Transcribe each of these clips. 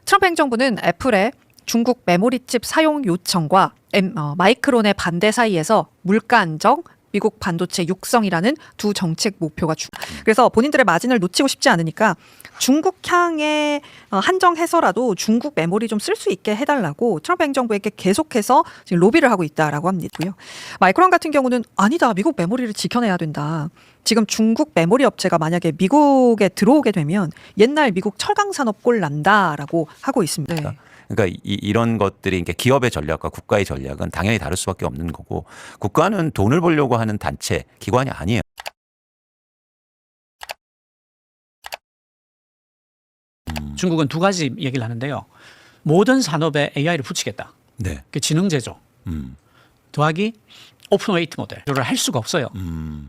트럼프 행정부는 애플의 중국 메모리칩 사용 요청과 마이크론의 반대 사이에서 물가 안정, 미국 반도체 육성이라는 두 정책 목표가 그래서 본인들의 마진을 놓치고 싶지 않으니까 중국향에 한정해서라도 중국 메모리 좀 쓸 수 있게 해달라고 트럼프 행정부에게 계속해서 지금 로비를 하고 있다라고 합니다요. 마이크론 같은 경우는 아니다, 미국 메모리를 지켜내야 된다. 지금 중국 메모리 업체가 만약에 미국에 들어오게 되면 옛날 미국 철강 산업 꼴 난다라고 하고 있습니다. 네. 그러니까 이런 것들이 기업의 전략과 국가의 전략은 당연히 다를 수밖에 없는 거고, 국가는 돈을 벌려고 하는 단체, 기관이 아니에요. 중국은 두 가지 얘기를 하는데요. 모든 산업에 AI를 붙이겠다. 네. 그 지능 제조 더하기 오픈 웨이트 모델을 할 수가 없어요.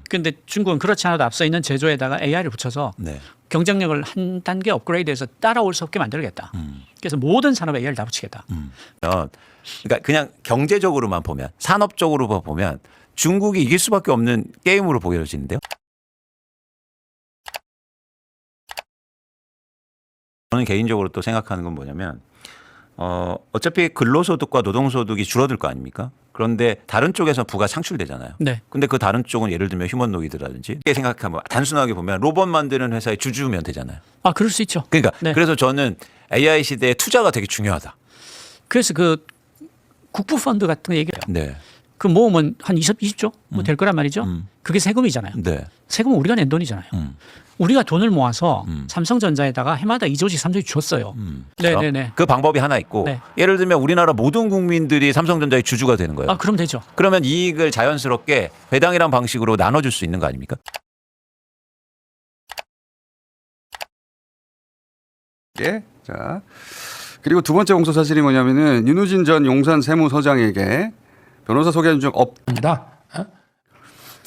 그런데 중국은 그렇지 않아도 앞서 있는 제조에다가 AI를 붙여서 네. 경쟁력을 한 단계 업그레이드해서 따라올 수 없게 만들겠다. 그래서 모든 산업에 AI를 다 붙이겠다. 그러니까 그냥 경제적으로만 보면, 산업적으로 보면 중국이 이길 수밖에 없는 게임으로 보여지는데요. 저는 개인적으로 또 생각하는 건 뭐냐면, 어차피 근로소득과 노동소득이 줄어들 거 아닙니까? 그런데 다른 쪽에서 부가 창출되잖아요. 네. 근데 그 다른 쪽은 예를 들면 휴먼노이드라든지, 이렇게 생각하면 단순하게 보면 로봇 만드는 회사의 주주면 되잖아요. 아, 그럴 수 있죠. 그러니까 네. 그래서 저는 AI 시대에 투자가 되게 중요하다. 그래서 그 국부 펀드 같은 거 얘기해요. 네. 그 모으면 한 20조 뭐 될 거란 말이죠. 그게 세금이잖아요. 네. 세금은 우리가 낸 돈이잖아요. 우리가 돈을 모아서 삼성전자에다가 해마다 2조씩 3조씩 줬어요. 네네네. 그 방법이 하나 있고, 네. 예를 들면 우리나라 모든 국민들이 삼성전자의 주주가 되는 거예요. 아, 그럼 되죠. 그러면 이익을 자연스럽게 배당이란 방식으로 나눠줄 수 있는 거 아닙니까? 예. 자, 그리고 두 번째 공소 사실이 뭐냐면은 윤우진 전 용산 세무서장에게 변호사 소개한 적 없다.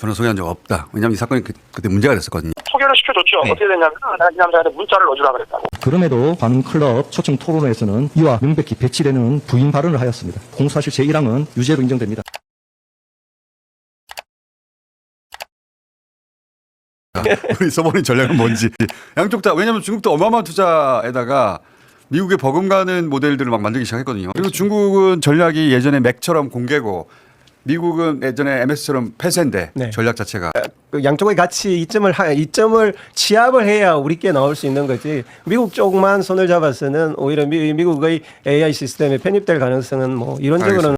변호사 소개한 적 없다. 왜냐하면 이 사건이 그때 문제가 됐었거든요. 소개를 시켜줬죠. 네. 어떻게 됐냐면 내가 이 남자한테 문자를 넣어주라 그랬다고. 그럼에도 관훈클럽 초청 토론회에서는 이와 명백히 배치되는 부인 발언을 하였습니다. 공소사실 제1항은 유죄로 인정됩니다. 우리 써버린 전략은 뭔지. 양쪽 다, 왜냐하면 중국도 어마어마한 투자에다가 미국에 버금가는 모델들을 막 만들기 시작했거든요. 그리고 중국은 전략이 예전에 맥처럼 공개고, 미국은 예전에 MS처럼 폐쇄인데, 네. 전략 자체가. 그 양쪽의 같이 이점을 취합을 해야 우리께 나올 수 있는 거지. 미국 쪽만 손을 잡아서는 오히려 미국의 AI 시스템에 편입될 가능성은 뭐 이론적으로는.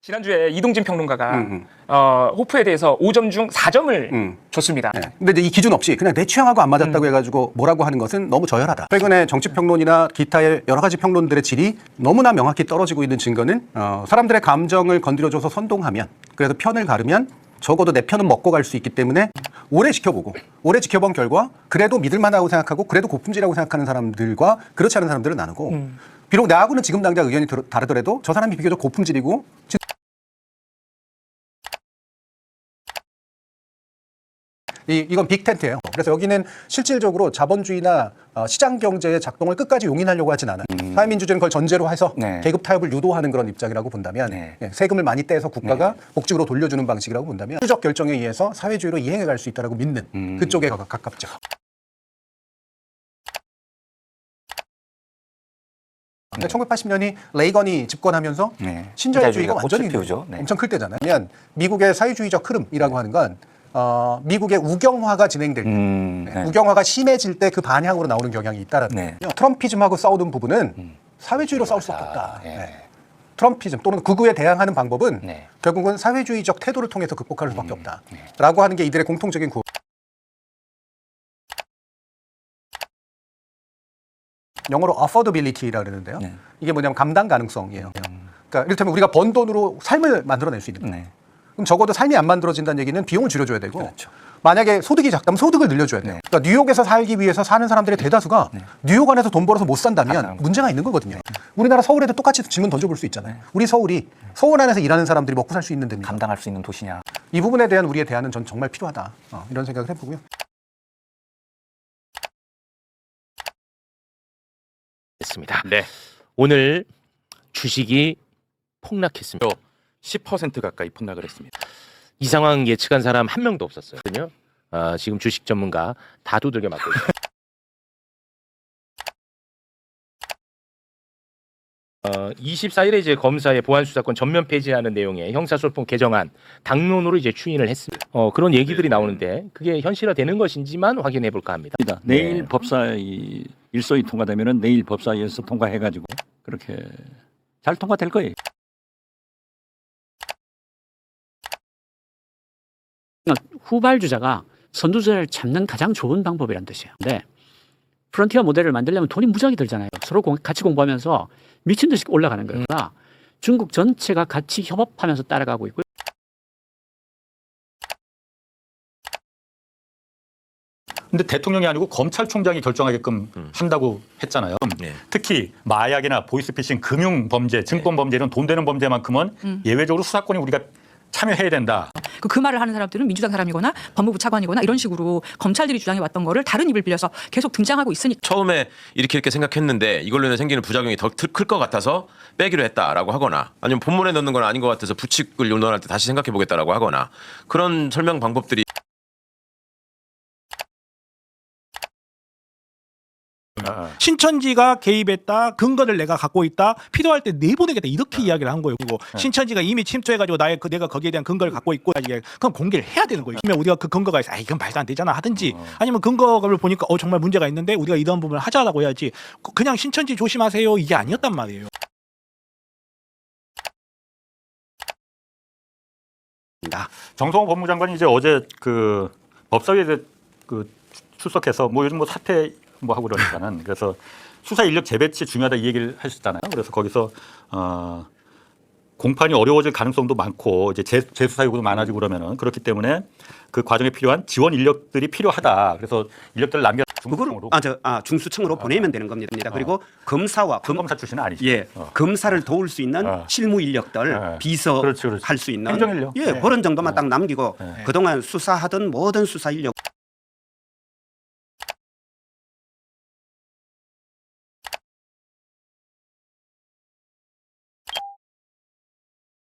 지난주에 이동진 평론가가 호프에 대해서 5점 중 4점을 줬습니다. 네. 근데 이제 이 기준 없이 그냥 내 취향하고 안 맞았다고 해가지고 뭐라고 하는 것은 너무 저열하다. 최근에 정치평론이나 기타의 여러 가지 평론들의 질이 너무나 명확히 떨어지고 있는 증거는 사람들의 감정을 건드려줘서 선동하면, 그래서 편을 가르면 적어도 내 편은 먹고 갈 수 있기 때문에 오래 지켜보고, 오래 지켜본 결과 그래도 믿을만하다고 생각하고 그래도 고품질이라고 생각하는 사람들과 그렇지 않은 사람들을 나누고, 비록 나하고는 지금 당장 의견이 다르더라도 저 사람이 비교적 고품질이고 이건 빅텐트예요. 그래서 여기는 실질적으로 자본주의나 시장 경제의 작동을 끝까지 용인하려고 하진 않아요. 사회민주주의는 그걸 전제로 해서 네. 계급 타협을 유도하는 그런 입장이라고 본다면, 네. 세금을 많이 떼서 국가가 복직으로 돌려주는 방식이라고 본다면 수적 결정에 의해서 사회주의로 이행해 갈 수 있다고 믿는 그쪽에 가깝죠. 근데 1980년이 레이건이 집권하면서 신자유주의가 완전히 엄청 클 때잖아요. 그러면 미국의 사회주의적 흐름이라고 하는 건 미국의 우경화가 진행될 때, 우경화가 심해질 때 그 반향으로 나오는 경향이 있다라는 거예요. 트럼피즘하고 싸우는 부분은 사회주의로 싸울 수밖에 없다. 트럼피즘 또는 극우에 대항하는 방법은 결국은 사회주의적 태도를 통해서 극복할 수밖에 없다. 라고 하는 게 이들의 공통적인 구호. 영어로 affordability라고 그러는데요. 이게 뭐냐면 감당 가능성이에요. 그러니까 이를테면 우리가 번 돈으로 삶을 만들어낼 수 있는 거예요. 그럼 적어도 삶이 안 만들어진다는 얘기는 비용을 줄여줘야 되고, 만약에 소득이 작다면 소득을 늘려줘야 돼요. 그러니까 뉴욕에서 살기 위해서 사는 사람들의 대다수가 뉴욕 안에서 돈 벌어서 못 산다면 문제가 있는 거거든요. 우리나라 서울에도 똑같이 질문 던져볼 수 있잖아요. 우리 서울이 서울 안에서 일하는 사람들이 먹고 살 수 있는 데입니까? 감당할 수 있는 도시냐. 이 부분에 대한 우리의 대안은 전 정말 필요하다. 이런 생각을 해보고요. 했습니다. 네. 오늘 주식이 폭락했습니다. 10% 가까이 폭락을 했습니다. 이 상황 예측한 사람 한 명도 없었어요. 지금 주식 전문가 다 두들겨 맞고 있습니다. 24일에 이제 검사의 보안 수사권 전면 폐지하는 내용의 형사소송 개정안 당론으로 이제 추인을 했습니다. 그런 얘기들이 나오는데 그게 현실화되는 것인지만 확인해 볼까 합니다. 내일 법사위 일소위 통과되면은 내일 법사위에서 통과해가지고 그렇게 잘 통과될 거예요. 후발주자가 선두주자를 잡는 가장 좋은 방법이란 뜻이에요. 근데 프론티어 모델을 만들려면 돈이 무지하게 들잖아요. 서로 같이 공부하면서 미친 듯이 올라가는 거예요. 그러나 중국 전체가 같이 협업하면서 따라가고 있고요. 근데 대통령이 아니고 검찰총장이 결정하게끔 한다고 했잖아요. 특히 마약이나 보이스피싱, 금융범죄, 증권범죄 이런 돈 되는 범죄만큼은 예외적으로 수사권이 우리가 참여해야 된다. 그 말을 하는 사람들은 민주당 사람이거나 법무부 차관이거나 이런 식으로 검찰들이 주장해 왔던 거를 다른 입을 빌려서 계속 등장하고 있으니까. 처음에 이렇게 생각했는데 이걸로 인해 생기는 부작용이 더 클 것 같아서 빼기로 했다라고 하거나 아니면 본문에 넣는 건 아닌 것 같아서 부칙을 논할 때 다시 생각해 보겠다라고 하거나 그런 설명 방법들이 신천지가 개입했다. 근거를 내가 갖고 있다. 필요할 때 내보내겠다. 이렇게 이야기를 한 거예요. 그리고 신천지가 이미 침투해가지고 내가 거기에 대한 근거를 갖고 있고 그럼 공개를 해야 되는 거예요. 그러면 우리가 그 근거가 있어. 이건 말도 안 되잖아 하든지 아니면 근거를 보니까 정말 문제가 있는데 우리가 이런 부분을 하자라고 해야지. 그냥 신천지 조심하세요. 이게 아니었단 말이에요. 정성호 법무장관이 이제 어제 그 법사위에 출석해서 요즘 사퇴 하고 그러니까는 그래서 수사 인력 재배치 중요하다 이 얘기를 하셨잖아요. 그래서 거기서 공판이 어려워질 가능성도 많고 이제 재수사 요구도 많아지고 그러면은 그렇기 때문에 그 과정에 필요한 지원 인력들이 필요하다. 그래서 인력들을 남겨 중수청으로 중수청으로 보내면 되는 겁니다. 그리고 검사와 검사 출신은 아니죠. 예, 검사를 도울 수 있는 실무 인력들, 비서 할 수 있는 행정인력. 그런 정도만 딱 남기고 그동안 수사하던 모든 수사 인력